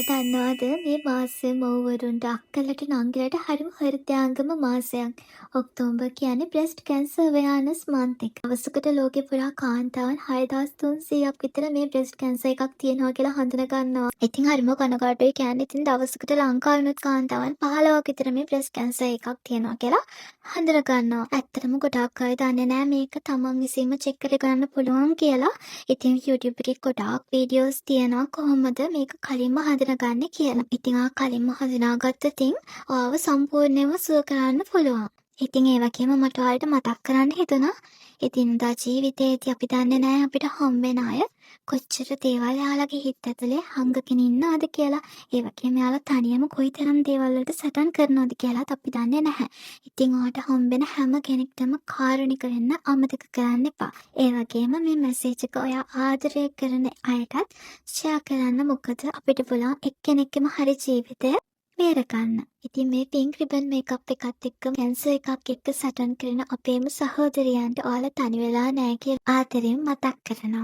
ඔයාලා දන්නවද මේ මාසය මව්වරුන්ට අක්කලට නංගිලට හරිම හෘදයාංගම මාසයක්. ඔක්තෝබර් කියන්නේ බ්‍රෙස්ට් කැන්සර් අවයානස් මන්ත් එක. දවසකට ලෝකෙ පුරා කාන්තාවන් 6300ක් විතර මේ බ්‍රෙස්ට් කැන්සර් එකක් තියෙනවා කියලා හඳුනගන්නවා. ඉතින් හරිම කනගාටුයි කියන්නේ ඉතින් දවසකට ලංකාවෙනුත් කාන්තාවන් 15ක් විතර මේ බ්‍රෙස්ට් කැන්සර් එකක් තියෙනවා කියලා හඳුනගන්නවා. ඇත්තටම ගොඩාක් අය දන්නේ නැහැ මේක තමන් විසින්ම චෙක් කරගන්න පුළුවන් කියලා. ඉතින් YouTube එකේ ගොඩාක් වීඩියෝස් තියෙනවා කොහොමද මේක කලින්ම හඳුනගන්නේ කියලා. ඉතින් කලින්ම හඳුනාගත්ත තින් ඔයාව සම්පූර්ණයෙන්ම සුව කරන්න පුළුවන්. ඉතින් ඒ වගේම මට ඔයාලට මතක් කරන්න හිතුණා. ඉතින්දා ජීවිතේදී අපි දන්නේ නැහැ අපිට හම්බෙන අය කොච්චර දේවල් එයාලගේ හිත ඇතුලේ හංගගෙන ඉන්නවද කියලා. ඒ වගේම එයාලා තනියම කොයිතරම් දේවල් වලට සටන් කරනවද කියලාත් අපි දන්නේ නැහැ. ඉතින් ඔයාට හම්බෙන හැම කෙනෙක්ටම කාරුණික වෙන්න අමතක කරන්න එපා. ඒ වගේම මේ මැසේජ් එක ඔයා ආදරය කරන අයටත් ෂෙයා කරන්න. මොකද අපිට පුළුවන් එක්කෙනෙක්ගේම හරි ජීවිතය බේරගන්න. ඉතින් මේ පින්ක් රිබන් මේකප් එකත් එක්ක කැන්සර් එකක් එක්ක සටන් කරන අපේම සහෝදරයන්ට ඔයාලා තනි වෙලා නැහැ කියලා ආදරෙන් මතක් කරනවා.